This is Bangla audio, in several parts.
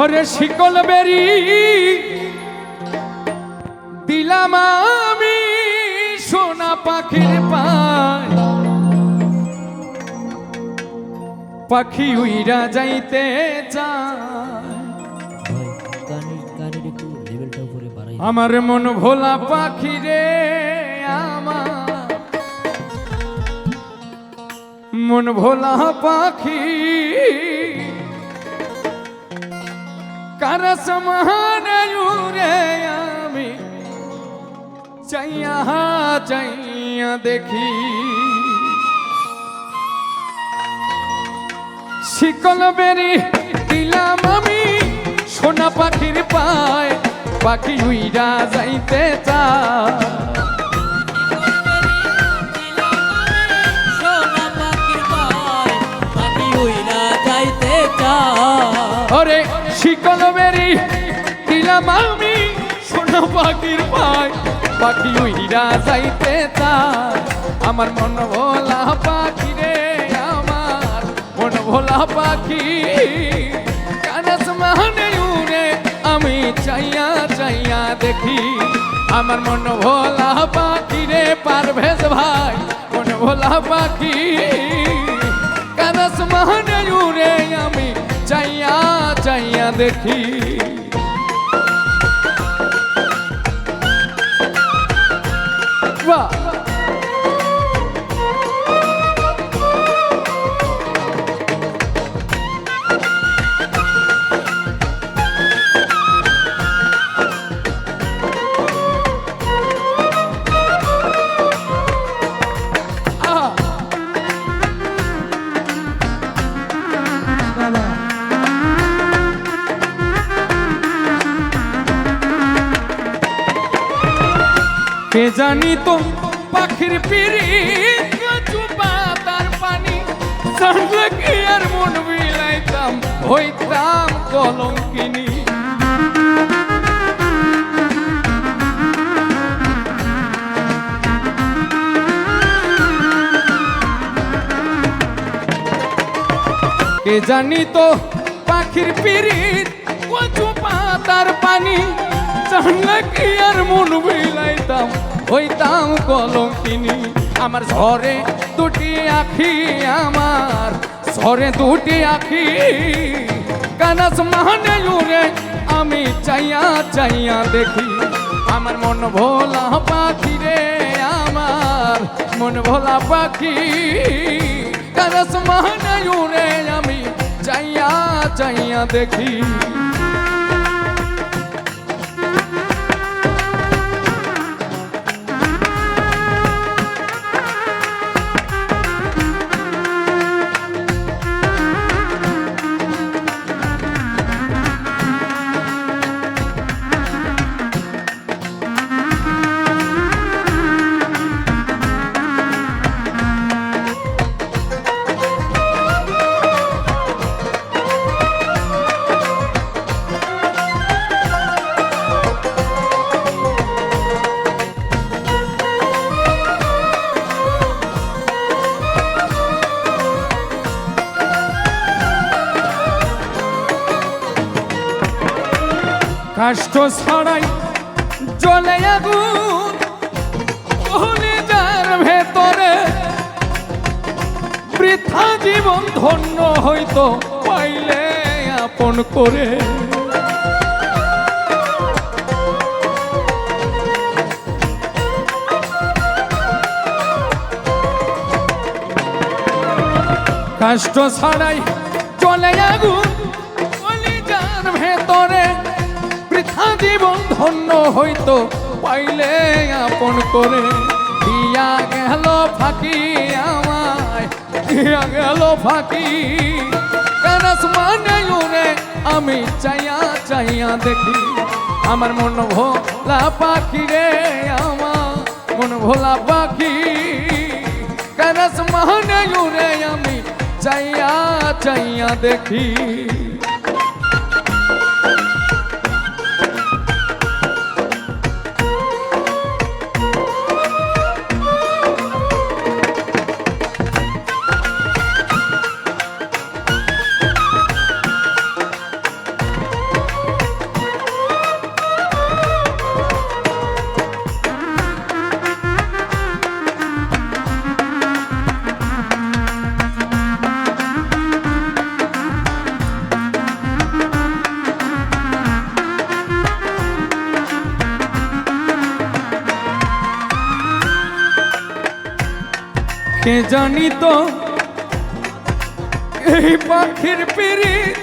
ওরে শিকল বেরি দিলাম আমি সোনা পাখির পায়, পাখি উইরা যাইতে চায়। আমার মন ভোলা পাখি রে, আমার মন ভোলা পাখি কারা সমান রে আমি চাইয়া চাইয়া দেখি। শিকল বেরি দিলাম আমি সোনা পাখির পায়, পাখি উইরা যাইতে চায়। ওরে শিকল বেরি দিলাম আমি সোনা পাখির পায়, পাখি উইরা যাইতে চায়। আমার মন ভোলা পাখি রে, আমার মন ভোলা পাখি কানাস মানে উড়ে আমি চাইয়া চাইয়া দেখি। আমার মন ভোলা পাখি রে পারভেজ ভাই, মন ভোলা পাখি কানাস মানে উড়ে আমি চাইয়া চাইয়া দেখি। বাহ কে জানি তো পাখির পিরিত চুপা তার পানি, জানলে কি আর মন বিলাইতাম হইতাম কলঙ্কিনী। কে জানি তো পাখির পিরিত চুপা তার পানি, জানলে কি আর মন বিলাইতাম হইতাম কলঙ্কিনী। আমার ঝরে দুটি আখি, আমার ঝরে দুটি আখি কানাস মানে উড়ে আমি চাইয়া চাইয়া দেখি। আমার মন ভোলা পাখি রে, আমার মন ভোলা পাখি কানাস মানে উড়ে আমি চাইয়া চাইয়া দেখি। কষ্ট ছড়াই জ্বলে আগুন কলিজার ভেতরে, বৃথা জীবন ধন্য হইতো পাইলে আপন করে। কষ্ট ছড়াই জ্বলে আগুন কলিজার ভেতরে, বৃথা জীবন ধন্য হইতো পাইলে আপন করে। দিয়া গেল ফাঁকি আমায়, দিয়া গেল ফাঁকি কানাস মানে উড়ে আমি চাইয়া চাইয়া দেখি। আমার মন ভোলা পাখি রে, আমার মন ভোলা পাখি কানাস মানে উড়ে আমি চাইয়া চাইয়া দেখি। কে জানি তো এই পাখির পিরিত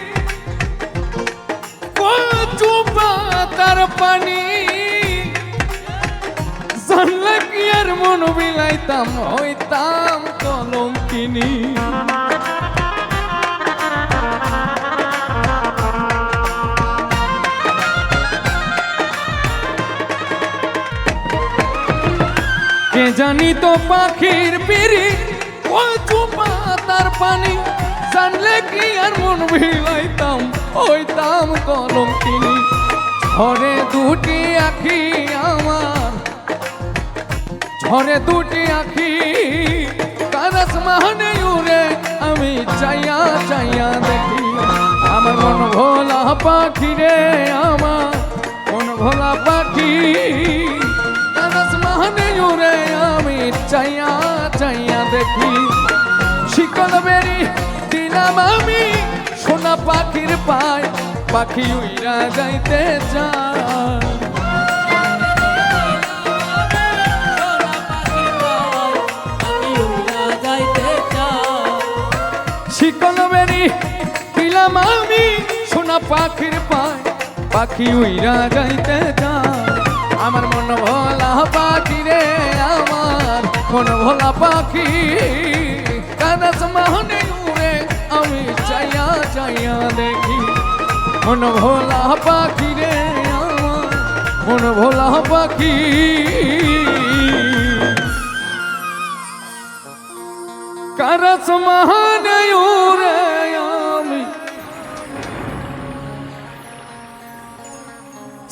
কচু পাতার পানি জানলে কি আর মন বিলাইতাম হইতাম কলঙ্কিনী কে জানি তো পাখির পিরি কচু পাতার পানি জানলে কি আর মন ভিলাইতাম হইতাম কলঙ্কিনী ঝরে দুটি আখি আমার ঝরে দুটি আখি কারাস মাহনে উড়ে আমি চাইয়া চাইয়া দেখি আমার মন ভোলা পাখি রে আমার মন ভোলা পাখি উড়ে আমি চাইয়া চাইয়া দেখি শিকল বেরি দিলাম আমি সোনা পাখির পায় পাখি উইরা যাইতে চায় শিকল বেরি দিলাম আমি সোনা পাখির পায় পাখি উইরা যাইতে চায় আমার মন ভোলা পাখি রে আমার মন ভোলা পাখি কানাস মাহনে উড়ে আমি চাইয়া চাইয়া দেখি মন ভোলা পাখি রে আমার মন ভোলা পাখি কানাস মাহনে উড়ে আমি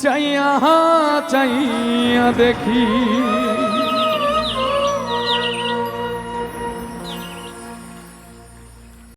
চাইয়া চাইয়া দেখি